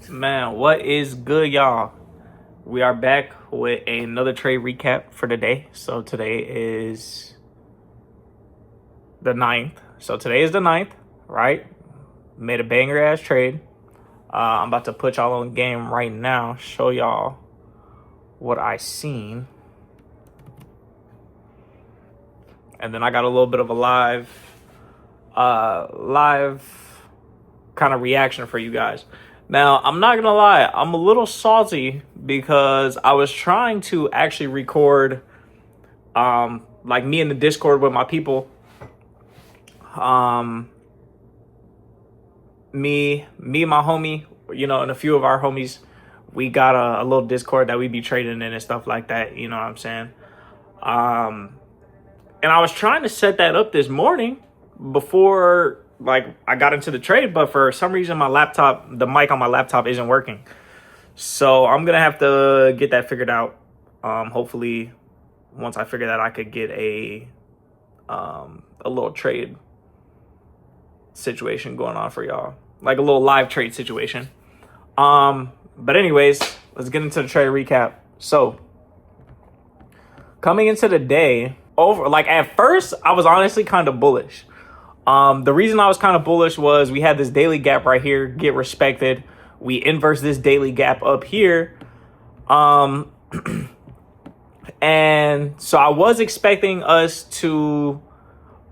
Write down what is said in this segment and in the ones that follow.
Man, what is good, y'all? We are back with another trade recap for today. So today is the 9th. So today is the 9th, right? Made a banger ass trade. I'm about to put y'all on game right now, show y'all what I seen. And then I got a little bit of a live kind of reaction for you guys. Now, I'm not gonna lie, I'm a little salty because I was trying to actually record like me in the Discord with my people. Me and my homie, and a few of our homies, we got a little Discord that we be trading in and stuff like that, you know what I'm saying? And I was trying to set that up this morning before I got into the trade, but for some reason the mic on my laptop isn't working. So I'm gonna have to get that figured out. Hopefully once I figure that, I could get a little trade situation going on for y'all, like a little live trade situation. But anyways, let's get into the trade recap. So coming into the day, at first I was honestly kind of bullish. The reason I was kind of bullish was we had this daily gap right here get respected. We inverse this daily gap up here. And so I was expecting us to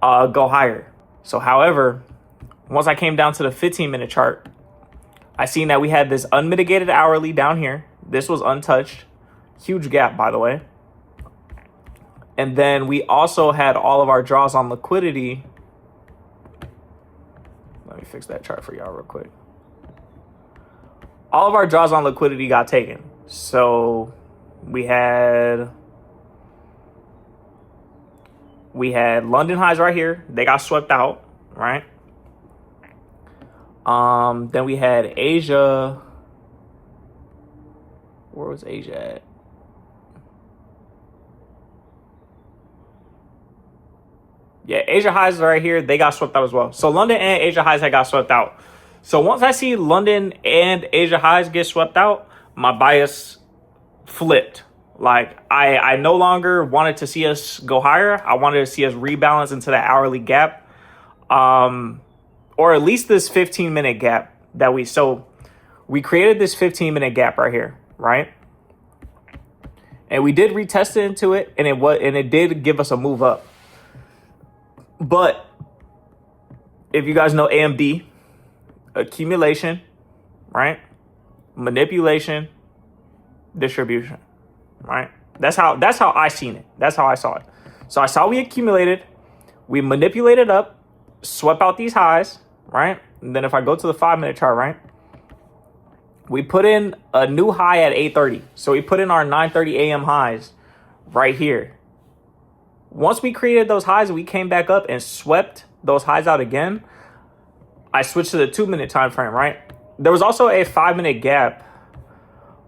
go higher. So however, once I came down to the 15-minute chart, I seen that we had this unmitigated hourly down here. This was untouched. Huge gap, by the way. And then we also had all of our draws on liquidity. Let me fix that chart for y'all real quick. All of our draws on liquidity got taken. So we had London highs right here. They got swept out, right? Then we had Asia. Where was Asia at? Yeah, Asia highs right here. They got swept out as well. So London and Asia highs had got swept out. So once I see London and Asia highs get swept out, my bias flipped. Like I no longer wanted to see us go higher. I wanted to see us rebalance into that hourly gap. Or at least this 15-minute gap that we created this 15-minute gap right here, right? And we did retest it into it, and it did give us a move up. But if you guys know AMD, accumulation, right? Manipulation, distribution, right? That's how I seen it. That's how I saw it. So I saw we accumulated, we manipulated up, swept out these highs, right? And then if I go to the 5-minute chart, right? We put in a new high at 8:30. So we put in our 9:30 a.m. highs right here. Once we created those highs, we came back up and swept those highs out again. I switched to the 2-minute time frame, right? There was also a 5-minute gap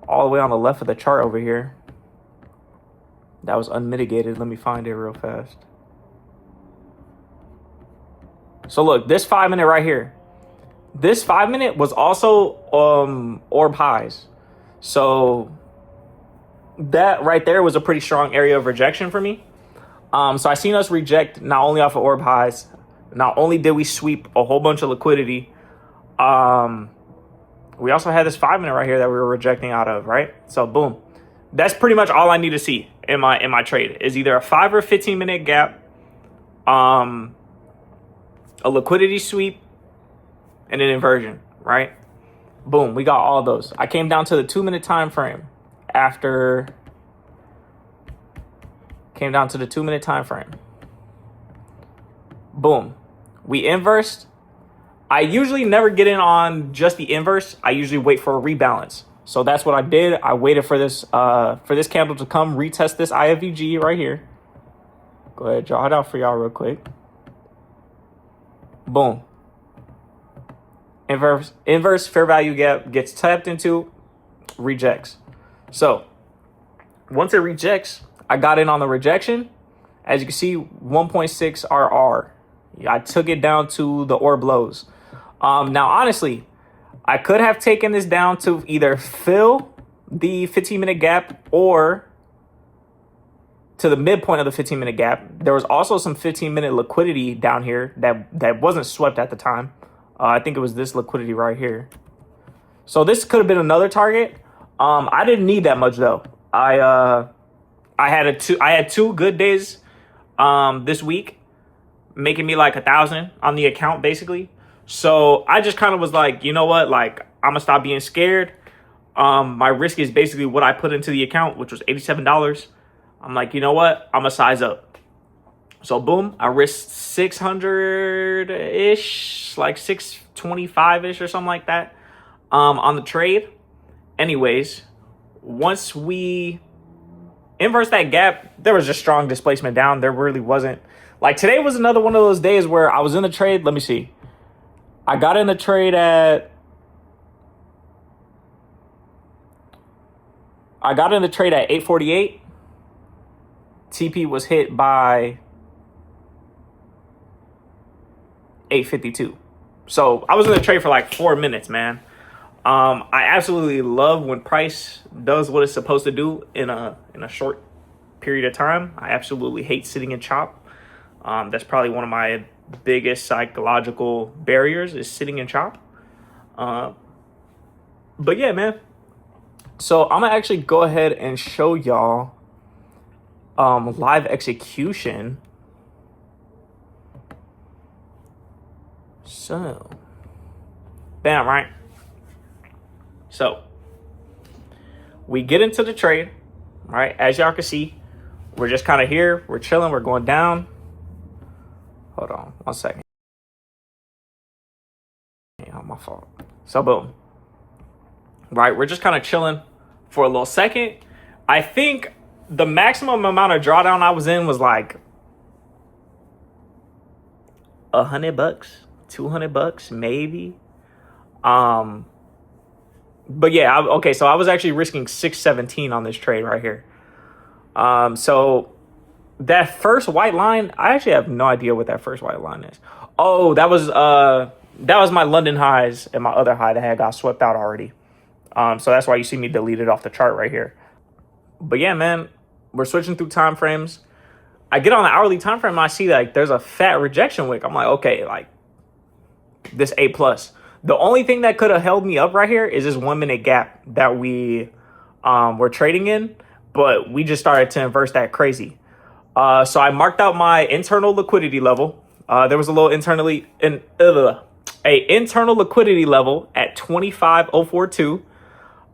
all the way on the left of the chart over here. That was unmitigated. Let me find it real fast. So look, this 5-minute right here. This 5-minute was also orb highs. So that right there was a pretty strong area of rejection for me. So I seen us reject not only off of orb highs, not only did we sweep a whole bunch of liquidity, we also had this 5-minute right here that we were rejecting out of, right? So boom, that's pretty much all I need to see in my trade is either a 5 or 15-minute gap, a liquidity sweep, and an inversion, right? Boom, we got all those. I came down to the 2-minute time frame Came down to the 2-minute time frame. Boom. We inversed. I usually never get in on just the inverse. I usually wait for a rebalance. So that's what I did. I waited for this candle to come retest this IFVG right here. Go ahead, draw it out for y'all real quick. Boom. Inverse fair value gap gets tapped into, rejects. So once it rejects, I got in on the rejection. As you can see, 1.6 RR. I took it down to the orb lows. Now, honestly, I could have taken this down to either fill the 15-minute gap or to the midpoint of the 15-minute gap. There was also some 15-minute liquidity down here that wasn't swept at the time. I think it was this liquidity right here. So this could have been another target. I didn't need that much though. I had two good days this week, making me like 1,000 on the account basically. So I just kind of was like, you know what, like I'm gonna stop being scared. My risk is basically what I put into the account, which was $87. I'm like, you know what, I'm gonna size up. So boom, I risked 600-ish, like 625-ish or something like that on the trade. Anyways, once we inverse that gap, there was just strong displacement down. There really wasn't. Like today was another one of those days where I was in the trade. Let me see. I got in the trade at 848. TP was hit by 852. So I was in the trade for like 4 minutes, man. I absolutely love when price does what it's supposed to do in a short period of time. I absolutely hate sitting in chop. That's probably one of my biggest psychological barriers is sitting in chop. But yeah, man. So I'm gonna actually go ahead and show y'all live execution. So bam, right? So we get into the trade, right? As y'all can see, we're just kind of here. We're chilling. We're going down. Hold on 1 second. Yeah, my fault. So boom. Right, we're just kind of chilling for a little second. I think the maximum amount of drawdown I was in was like $100, $200 maybe. But yeah, okay, so I was actually risking 617 on this trade right here. So that first white line, I actually have no idea what that first white line is. Oh, that was my London highs and my other high that had got swept out already. So that's why you see me delete it off the chart right here. But yeah, man, we're switching through time frames. I get on the hourly time frame and I see like there's a fat rejection wick. I'm like, okay, like this A+. The only thing that could have held me up right here is this 1 minute gap that we were trading in, but we just started to inverse that crazy. So I marked out my internal liquidity level. There was a little internal liquidity level at 25,042.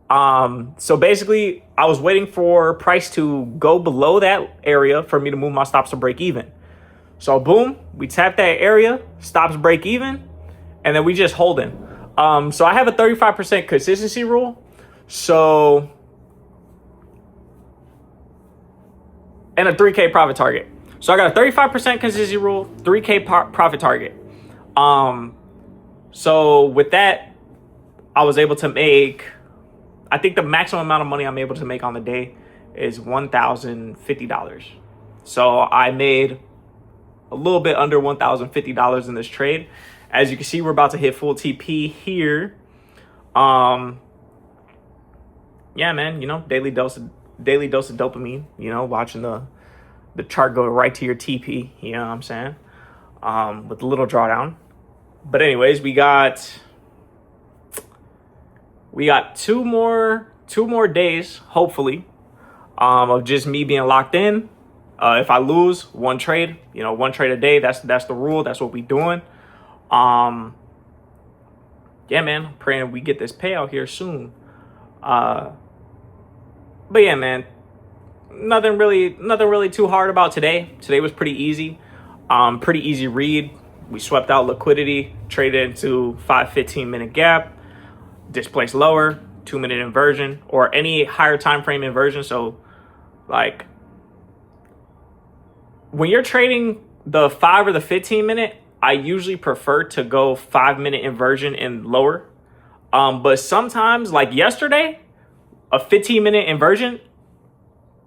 So basically I was waiting for price to go below that area for me to move my stops to break even. So boom, we tap that area, stops break even, and then we just holding. So I have a 35% consistency rule. So, and a 3K profit target. So I got a 35% consistency rule, 3K profit target. So with that, I was able to make, I think the maximum amount of money I'm able to make on the day is $1,050. So I made a little bit under $1,050 in this trade. As you can see, we're about to hit full TP here. Yeah, man, you know, daily dose of dopamine, you know, watching the chart go right to your TP, you know what I'm saying? With a little drawdown. But anyways, we got two more days, hopefully, of just me being locked in. If I lose one trade, you know, one trade a day, that's the rule. That's what we doing. Yeah, man, praying we get this payout here soon. But yeah, man, nothing really too hard about today. Today was pretty easy. Pretty easy read. We swept out liquidity, traded into 15-minute gap, displaced lower, 2-minute inversion, or any higher time frame inversion. So like when you're trading the 5 or the 15-minute, I usually prefer to go 5-minute inversion and lower. But sometimes, like yesterday, a 15-minute inversion,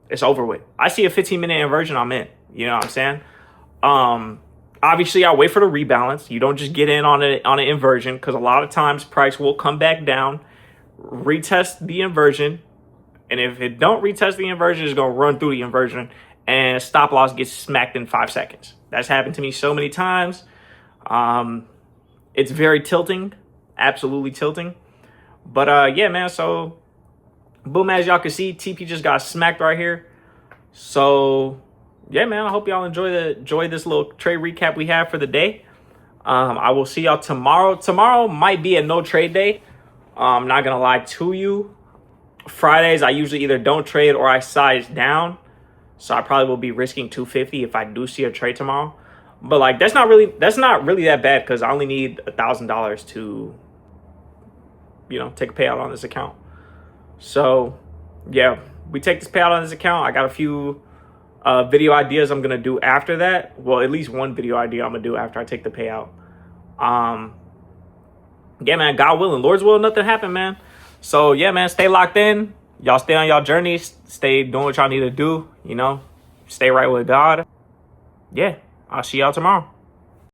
it's over with. I see a 15-minute inversion, I'm in. You know what I'm saying? Obviously, I wait for the rebalance. You don't just get in on an inversion, because a lot of times price will come back down, retest the inversion, and if it don't retest the inversion, it's gonna run through the inversion, and stop loss gets smacked in 5 seconds. That's happened to me so many times. It's very tilting, absolutely tilting. But yeah, man. So boom, as y'all can see, TP just got smacked right here. So yeah, man, I hope y'all enjoy this little trade recap we have for the day. I will see y'all tomorrow. Tomorrow might be a no trade day. I'm not gonna lie to you. Fridays I usually either don't trade or I size down, so I probably will be risking 250 if I do see a trade tomorrow. But like that's not really that bad, because I only need $1,000 to, you know, take a payout on this account. So yeah, we take this payout on this account. I got a few video ideas I'm gonna do after that. Well, at least one video idea I'm gonna do after I take the payout. Yeah, man, God willing, Lord's will, nothing happen, man. So yeah, man, stay locked in. Y'all stay on y'all journeys. Stay doing what y'all need to do. You know, stay right with God. Yeah, I'll see y'all tomorrow.